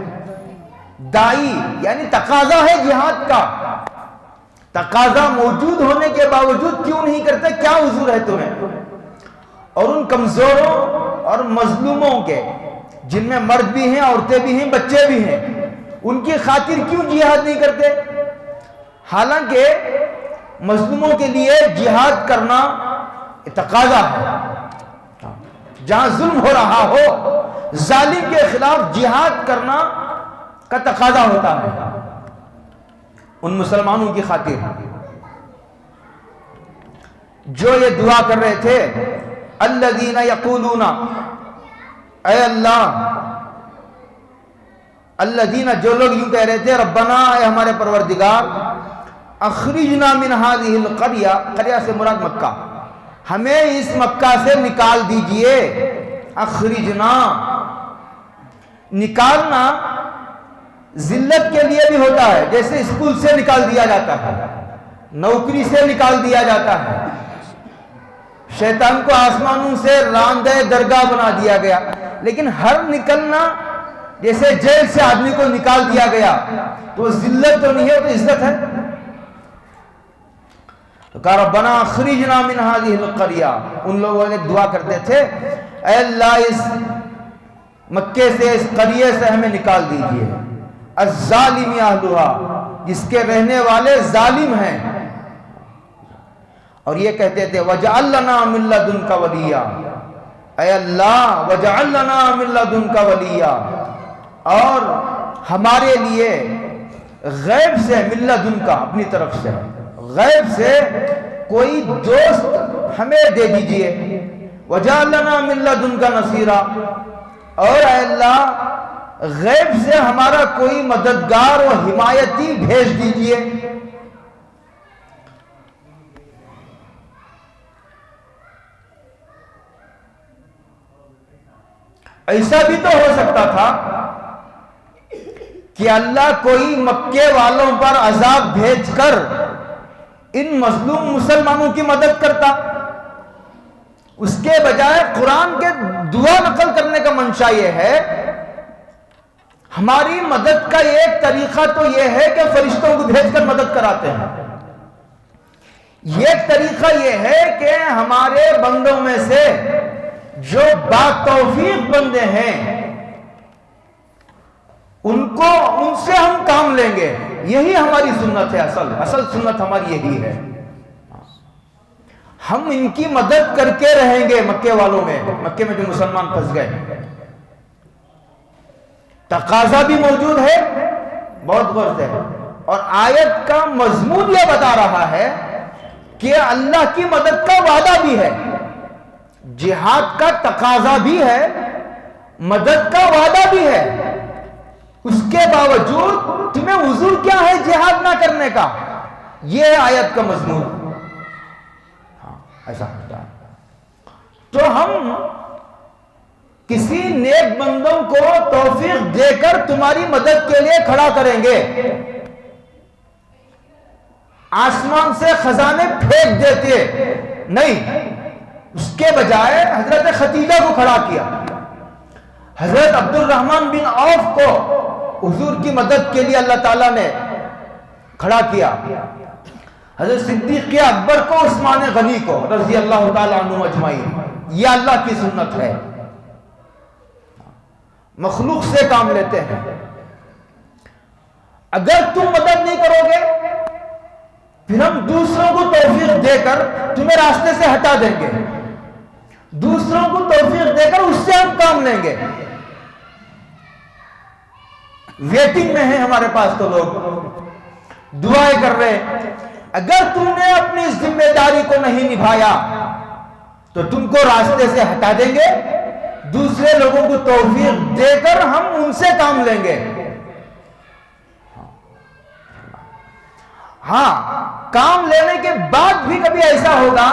داعی، یعنی تقاضا ہے جہاد کا، تقاضا موجود ہونے کے باوجود کیوں نہیں کرتے؟ کیا عذر ہے تمہیں؟ اور ان کمزوروں اور مظلوموں کے، جن میں مرد بھی ہیں، عورتیں بھی ہیں، بچے بھی ہیں، ان کی خاطر کیوں جہاد نہیں کرتے؟ حالانکہ مظلوموں کے لیے جہاد کرنا تقاضا ہے۔ جہاں ظلم ہو رہا ہو، ظالم کے خلاف جہاد کرنا کا تقاضا ہوتا ہے ان مسلمانوں کی خاطر، جو یہ دعا کر رہے تھے الذین یقولون، اے اللہ، الذین، جو لوگ یوں کہہ رہے تھے ربنا، اے ہمارے پروردگار، اخرجنا من هذه القرية، قریہ سے مراد مکہ، ہمیں اس مکہ سے نکال دیجئے۔ اخرجنا، نکالنا ذلت کے لیے بھی ہوتا ہے، جیسے اسکول سے نکال دیا جاتا ہے، نوکری سے نکال دیا جاتا ہے، شیطان کو آسمانوں سے راندہ درگاہ بنا دیا گیا، لیکن ہر نکلنا، جیسے جیل سے آدمی کو نکال دیا گیا، تو ذلت تو نہیں ہے، تو عزت ہے۔ تو کہا ربنا اخرجنا من هذه القرية، ان لوگوں نے دعا کرتے تھے اے اللہ اس مکے سے، اس قریے سے ہمیں نکال دیجئے، الظالم اہلها، جس کے رہنے والے ظالم ہیں، اور یہ کہتے تھے وجعل لنا من لدنک ولیا، اے اللہ وجعل لنا من لدنک ولیا، اور ہمارے لیے غیب سے، من لدنک اپنی طرف سے، غیب سے کوئی دوست ہمیں دے دیجئے، وجعل لنا من لدنک نصیرا، اور اے اللہ غیب سے ہمارا کوئی مددگار و حمایتی بھیج دیجئے۔ ایسا بھی تو ہو سکتا تھا کہ اللہ کوئی مکے والوں پر عذاب بھیج کر ان مظلوم مسلمانوں کی مدد کرتا، اس کے بجائے قرآن کے دعا نقل کرنے کا منشا یہ ہے، ہماری مدد کا ایک طریقہ تو یہ ہے کہ فرشتوں کو بھیج کر مدد کراتے ہیں، ایک طریقہ یہ ہے کہ ہمارے بندوں میں سے جو با توفیق بندے ہیں ان سے ہم کام لیں گے، یہی ہماری سنت ہے، اصل سنت ہماری یہی ہے، ہم ان کی مدد کر کے رہیں گے۔ مکے والوں میں، مکے میں جو مسلمان پھنس گئے، تقاضا بھی موجود ہے، بہت غور سے، اور آیت کا مضمون یہ بتا رہا ہے کہ اللہ کی مدد کا وعدہ بھی ہے، جہاد کا تقاضا بھی ہے، مدد کا وعدہ بھی ہے، اس کے باوجود تمہیں عذر کیا ہے جہاد نہ کرنے کا؟ یہ ہے آیت کا مضمون۔ ہاں ایسا ہوتا ہے، تو ہم کسی نیک بندوں کو توفیق دے کر تمہاری مدد کے لیے کھڑا کریں گے، آسمان سے خزانے پھینک دیتے نہیں، اس کے بجائے حضرت خدیجہ کو کھڑا کیا، حضرت عبد الرحمن بن عوف کو حضور کی مدد کے لیے اللہ تعالیٰ نے کھڑا کیا، حضرت صدیق اکبر کو، عثمان غنی کو رضی اللہ تعالیٰ عنہ اجمعین۔ یہ اللہ کی سنت ہے، مخلوق سے کام لیتے ہیں۔ اگر تم مدد نہیں کرو گے پھر ہم دوسروں کو توفیق دے کر تمہیں راستے سے ہٹا دیں گے، دوسروں کو توفیق دے کر اس سے ہم کام لیں گے۔ ویٹنگ میں ہیں ہمارے پاس تو لوگ، دعائیں کر رہے ہیں. اگر تم نے اپنی ذمہ داری کو نہیں نبھایا تو تم کو راستے سے ہٹا دیں گے, دوسرے لوگوں کو توفیق دے کر ہم ان سے کام لیں گے. ہاں, کام لینے کے بعد بھی کبھی ایسا ہوگا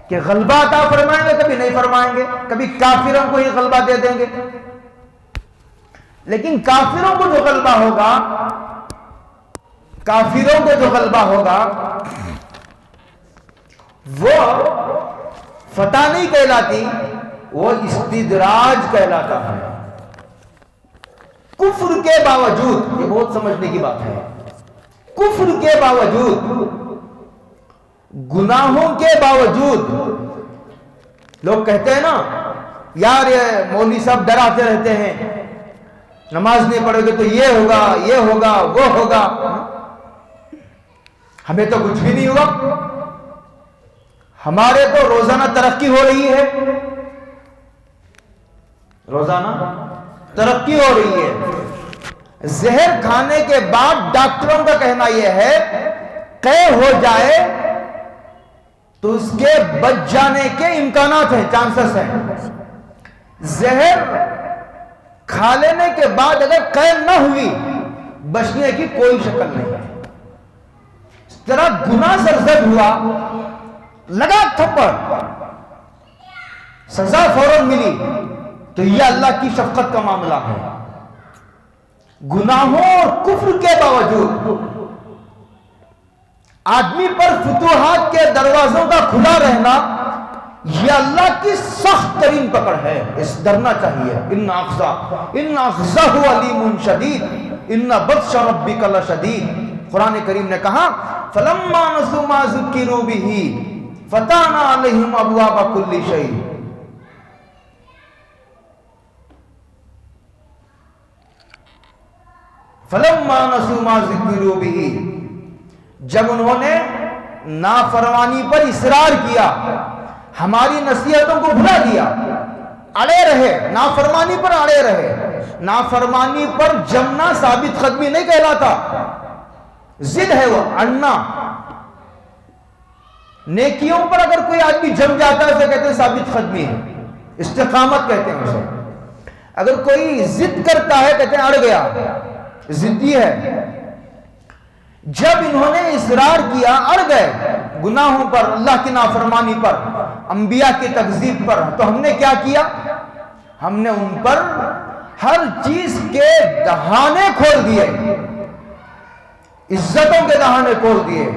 کہ غلبہ عطا فرمائیں گے, کبھی نہیں فرمائیں گے, کبھی کافروں کو ہی غلبہ دے دیں گے. لیکن کافروں کو جو غلبہ ہوگا, کافروں کو جو غلبہ ہوگا وہ فتح نہیں کہلاتی, وہ استدراج کہلاتا ہے. کفر کے باوجود, یہ بہت سمجھنے کی بات ہے, کفر کے باوجود, گناہوں کے باوجود, لوگ کہتے ہیں نا یار یہ مولوی صاحب ڈراتے رہتے ہیں, نماز نہیں پڑھو گے تو یہ ہوگا, یہ ہوگا, وہ ہوگا. ہمیں تو کچھ بھی نہیں ہوا, ہمارے تو روزانہ ترقی ہو رہی ہے, روزانہ ترقی ہو رہی ہے. زہر کھانے کے بعد ڈاکٹروں کا کہنا یہ ہے قے ہو جائے تو اس کے بچ جانے کے امکانات ہیں, چانسز ہیں. زہر کھا لینے کے بعد اگر قے نہ ہوئی, بچنے کی کوئی شکل نہیں. اس طرح گناہ سرزد ہوا, لگا تھپڑ, سزا فوراً ملی, تو یہ اللہ کی شفقت کا معاملہ ہے. گناہوں اور کفر کے باوجود آدمی پر فتوحات کے دروازوں کا کھلا رہنا یہ اللہ کی سخت ترین پکڑ ہے, اس ڈرنا چاہیے. ان اخذہ علیم شدید ان بطش ربک لشدید. قرآن کریم نے کہا فلما نسوا ما ذکروا به فتحنا علیہم ابواب کل شیء. فلما نسوا ما ذکروا به, جب انہوں نے نافرمانی پر اصرار کیا, ہماری نصیحتوں کو بھلا دیا, اڑے رہے, نافرمانی پر اڑے رہے. نافرمانی پر جمنا ثابت قدمی نہیں کہلاتا, ضد ہے وہ, اڑنا. نیکیوں پر اگر کوئی آدمی جم جاتا ہے اسے کہتے ہیں ثابت قدمی ہے, استقامت کہتے ہیں اسے. اگر کوئی ضد کرتا ہے کہتے ہیں اڑ گیا, ضدی ہے. جب انہوں نے اصرار کیا اڑ گئے گناہوں پر, اللہ کی نافرمانی پر, انبیاء کی تکذیب پر, تو ہم نے کیا کیا, ہم نے ان پر ہر چیز کے دہانے کھول دیے, عزتوں کے دہانے کھول دیے.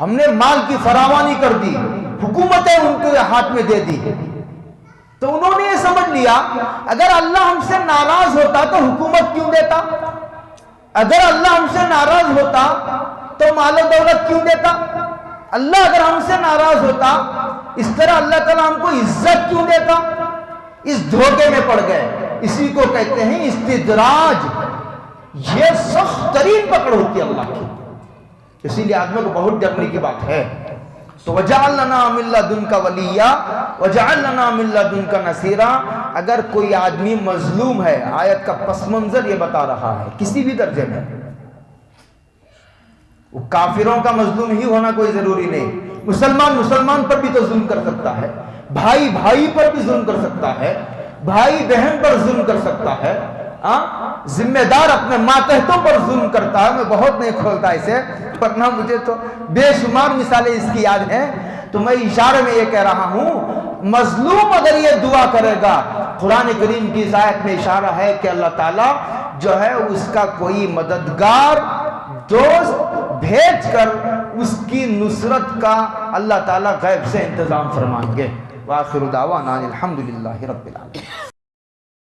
ہم نے مال کی فراوانی کر دی, حکومتیں ان کے ہاتھ میں دے دی. تو انہوں نے یہ سمجھ لیا اگر اللہ ہم سے ناراض ہوتا تو حکومت کیوں دیتا, اگر اللہ ہم سے ناراض ہوتا تو مال و دولت کیوں دیتا, اللہ اگر ہم سے ناراض ہوتا اس طرح اللہ تعالیٰ ہم کو عزت کیوں دیتا. اس دھوکے میں پڑ گئے. اسی کو کہتے ہیں استدراج. یہ سخت ترین پکڑ ہوتی ہے اللہ کی, اسی لیے آدمی کو بہت ڈرنے کی بات ہے. تو وَجَعَلْ لَنَا مِن لَّدُنْكَ وَلِيًّا وَجَعَلْ لَنَا مِن لَّدُنْكَ نَصِيرًا. اگر کوئی آدمی مظلوم ہے, آیت کا پس منظر یہ بتا رہا ہے, کسی بھی درجے میں, وہ کافروں کا مظلوم ہی ہونا کوئی ضروری نہیں. مسلمان پر بھی تو ظلم کر سکتا ہے, بھائی بھائی پر بھی ظلم کر سکتا ہے, بھائی بہن پر ظلم کر سکتا ہے, ذمہ دار اپنے ماتحتوں پر ظلم کرتا ہے. میں بہت نہیں کھولتا اسے, ورنہ مجھے تو بے شمار مثالیں اس کی یاد ہیں. تو میں اشارے میں یہ کہہ رہا ہوں, مظلوم اگر یہ دعا کرے گا, قرآن کریم کی اس آیت میں اشارہ ہے کہ اللہ تعالیٰ جو ہے اس کا کوئی مددگار دوست بھیج کر اس کی نصرت کا اللہ تعالیٰ غیب سے انتظام فرمائیں گے. وآخر دعوانا الحمدللہ رب العالمین.